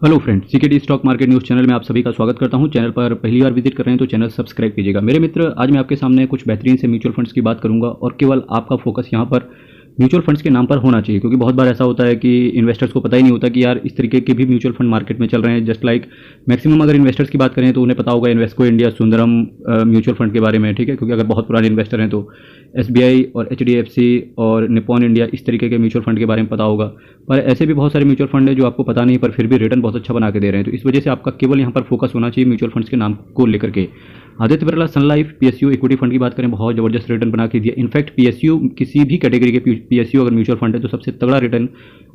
Hello friends, CKD stock market news channel में आप सभी का स्वागत करता हूं। चैनल पर पहली बार विजिट कर रहे हैं तो चैनल सब्सक्राइब कीजिएगा। मेरे मित्र, आज मैं आपके सामने कुछ बेहतरीन से म्यूचुअल फंड्स की बात करूंगा और केवल आपका फोकस यहां पर म्यूचुअल फंड्स के नाम पर होना चाहिए, क्योंकि बहुत बार ऐसा होता है कि इन्वेस्टर्स को पता ही नहीं होता कि यार इस तरीके के भी म्यूचुअल फंड मार्केट में चल रहे हैं। जस्ट लाइक मैक्सिमम अगर इन्वेस्टर्स की बात करें तो उन्हें पता होगा Invesco India, Sundaram mutual fund के बारे में, ठीक है, क्योंकि अगर बहुत पुराने इन्वेस्टर हैं तो एसबीआई और एचडीएफसी और निप्पॉन इंडिया इस तरीके के म्यूचुअल फंड के बारे में पता होगा। पर ऐसे भी बहुत सारे म्यूचुअल फंड है जो आपको पता नहीं, पर फिर भी रिटर्न बहुत अच्छा बना के दे रहे हैं। तो इस वजह से आपका केवल यहाँ पर फोकस होना चाहिए म्यूचुअल फंड्स के नाम को लेकर के। आदित्य बिरला सन लाइफ पीएसयू इक्विटी फंड की बात करें, बहुत जबरदस्त रिटर्न बना के दिया। इनफैक्ट पीएसयू किसी भी कैटेगरी के पीएसयू अगर म्यूचुअल फंड है तो सबसे तगड़ा रिटर्न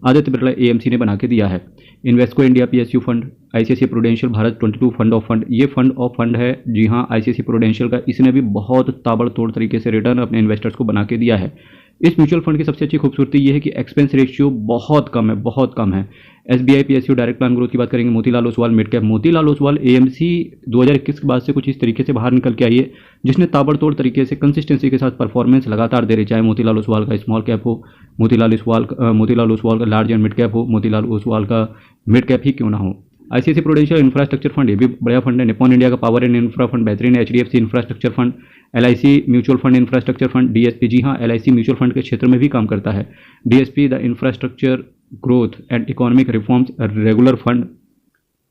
आदित्य बिरला एएमसी ने बना के दिया है। Invesco India PSU fund, ICICI prudential Bharat 22 fund of fund, ये फंड ऑफ फंड है। जी हाँ, आईसीआईसीआई प्रूडेंशियल का, इसने भी बहुत ताबड़तोड़ तरीके से रिटर्न अपने इन्वेस्टर्स को बना के दिया है। इस म्यूचुअल फंड की सबसे अच्छी खूबसूरती ये है कि एक्सपेंस रेशियो बहुत कम है, बहुत कम है। SBI PSU direct plan growth की बात करेंगे, Motilal Oswal mid cap, Motilal Oswal AMC 2021 के बाद से कुछ इस तरीके से बाहर निकल के आई है जिसने ताबड़तोड़ तरीके से कंसिस्टेंसी के साथ परफॉर्मेंस लगातार दे रही, चाहे मोतीलाल ओसवाल का स्मॉल कैप हो, मोतीलाल ओसवाल का लार्ज एंड मिड कैप हो, मोतीलाल ओसवाल का मिड कैप ही क्यों ना हो। आईसीआईसीआई प्रूडेंशियल इंफ्रास्ट्रक्चर फंड, ये भी बढ़िया फंड है। निप्पॉन इंडिया का पावर एंड इंफ्रा फंड बेहतरीन है। HDFC infrastructure fund, LIC mutual fund infrastructure fund, DSP, जी हाँ, एलआईसी म्यूचुअल फंड के क्षेत्र में भी काम करता है। DSP the infrastructure growth and economic reforms regular fund.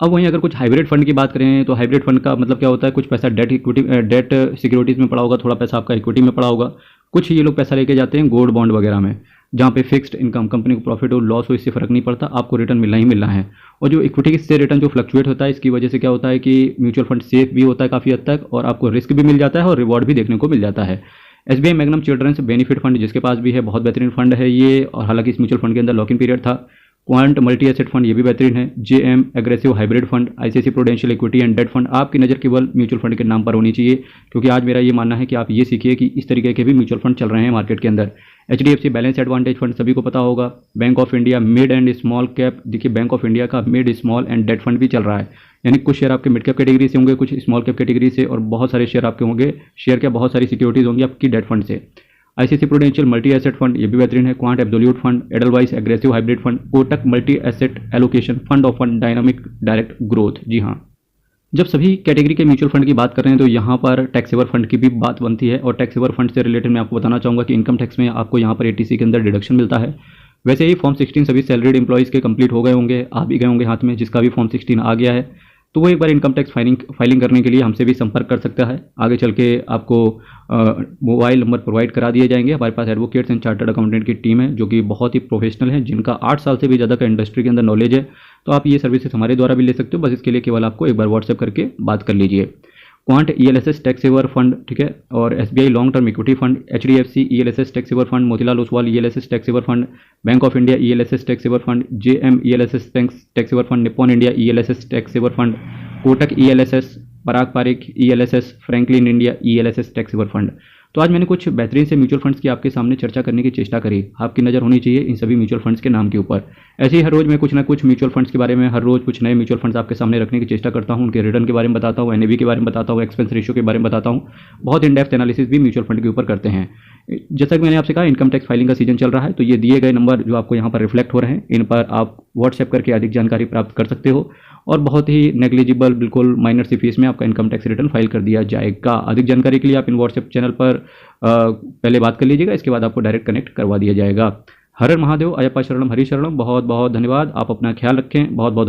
अब वहीं अगर कुछ हाइब्रिड फंड की बात करें तो हाइब्रिड फंड का मतलब क्या होता है, कुछ पैसा डेट सिक्योरिटीज़ में पड़ा होगा, थोड़ा पैसा आपका इक्विटी में पड़ा होगा, कुछ ये लोग पैसा लेके जाते हैं गोल्ड बॉन्ड वगैरह में, जहाँ पे फिक्स्ड इनकम, कंपनी को प्रॉफिट हो लॉस हो इससे फर्क नहीं पड़ता, आपको रिटर्न मिलना ही मिलना है। और जो इक्विटी से रिटर्न जो फ्लक्चुएट होता है, इसकी वजह से क्या होता है कि म्यूचुअल फंड सेफ भी होता है काफ़ी हद तक, और आपको रिस्क भी मिल जाता है और रिवॉर्ड भी देखने को मिल जाता है। SBI Magnum children's benefit fund, जिसके पास भी है, बहुत बेहतरीन फंड है ये, और हालांकि इस म्यूचुअल फंड के अंदर लॉक इन पीरियड था। क्वांट मल्टी एसेट फंड, ये भी बेहतरीन है। JM aggressive hybrid fund, ICICI Prudential equity and debt fund. आपकी नज़र केवल म्यूचुअल फंड के नाम पर होनी चाहिए, क्योंकि आज मेरा ये मानना है कि आप ये सीखिए कि इस तरीके के भी म्यूचुअल फंड चल रहे हैं मार्केट के अंदर। एचडीएफसी बैलेंस एडवांटेज फंड सभी को पता होगा। Bank of India mid and small cap, देखिए बैंक ऑफ इंडिया का mid small and debt fund भी चल रहा है, यानी कुछ शेयर आपके मिड कैप कैटेगरी से होंगे, कुछ स्मॉल कैप कैटेगरी से, और बहुत सारे शेयर आपके होंगे, शेयर क्या बहुत सारी सिक्योरिटीज होंगी आपकी डेट फंड से। ICICI Prudential multi asset fund, ये भी बेहतरीन है। Quant absolute fund, Edelweiss aggressive hybrid fund, Kotak multi asset allocation fund of fund, dynamic direct growth. जी हाँ, जब सभी कैटेगरी के म्यूचुअल फंड की बात कर रहे हैं तो यहाँ पर टैक्स सेवर फंड की भी बात बनती है, और टैक्स सेवर फंड से रिलेटेड मैं आपको बताना चाहूँगा कि इनकम टैक्स में आपको यहाँ पर एटीसी के अंदर डिडक्शन मिलता है। वैसे ही फॉर्म 16 सभी सैलरीड एम्प्लॉइज़ के कंप्लीट हो गए होंगे, आ भी गए होंगे हाथ में, जिसका भी फॉर्म 16 आ गया है तो वो एक बार इनकम टैक्स फाइलिंग करने के लिए हमसे भी संपर्क कर सकता है। आगे चल के आपको मोबाइल नंबर प्रोवाइड करा दिए जाएंगे। हमारे पास एडवोकेट्स एंड चार्टर्ड अकाउंटेंट की टीम है जो कि बहुत ही प्रोफेशनल है, जिनका 8 साल से भी ज़्यादा का इंडस्ट्री के अंदर नॉलेज है। तो आप ये सर्विसेज हमारे द्वारा भी ले सकते हो, बस इसके लिए केवल आपको एक बार व्हाट्सएप करके बात कर लीजिए। Quant ELSS tax saver fund, ठीक है, और SBI long term equity fund, HDFC ELSS tax saver fund, Motilal Oswal ELSS tax saver fund, Bank of India ELSS tax saver fund, JM ELSS tax saver fund, Nippon India ELSS tax saver fund, Kotak ELSS, Parag Parikh ELSS, Franklin India ELSS tax saver fund. तो आज मैंने कुछ बेहतरीन से mutual funds की आपके सामने चर्चा करने की चेष्टा करी। आपकी नज़र होनी चाहिए इन सभी म्यूचुअल फंड्स के नाम के ऊपर। ऐसे ही हर रोज़ मैं कुछ ना कुछ म्यूचुअल फंड्स के बारे में, हर रोज़ कुछ नए म्यूचुअल फंड्स आपके सामने रखने की चेष्टा करता हूँ, उनके रिटर्न के बारे में बताता हूँ, एनएवी के बारे में बताता हूँ, एक्सपेंस रेशियो के बारे में बताता हूँ, बहुत इन डेप्थ एनालिसिस भी म्यूचुअल फंड के ऊपर करते हैं। जैसा कि मैंने आपसे कहा, इनकम टैक्स फाइलिंग का सीजन चल रहा है, तो ये दिए गए नंबर जो आपको यहाँ पर रिफ्लेक्ट हो रहे हैं, इन पर आप व्हाट्सएप करके अधिक जानकारी प्राप्त कर सकते हो, और बहुत ही नेग्लिजिबल, बिल्कुल माइनर सी फीस में आपका इनकम टैक्स रिटर्न फाइल कर दिया जाएगा। अधिक जानकारी के लिए आप इन व्हाट्सएप चैनल पर पहले बात कर लीजिएगा, इसके बाद आपको डायरेक्ट कनेक्ट करवा दिया जाएगा। हर हर महादेव, अयप्पा शरणम, हरि शरणम। बहुत बहुत धन्यवाद। आप अपना ख्याल रखें। बहुत बहुत धन्यवाद।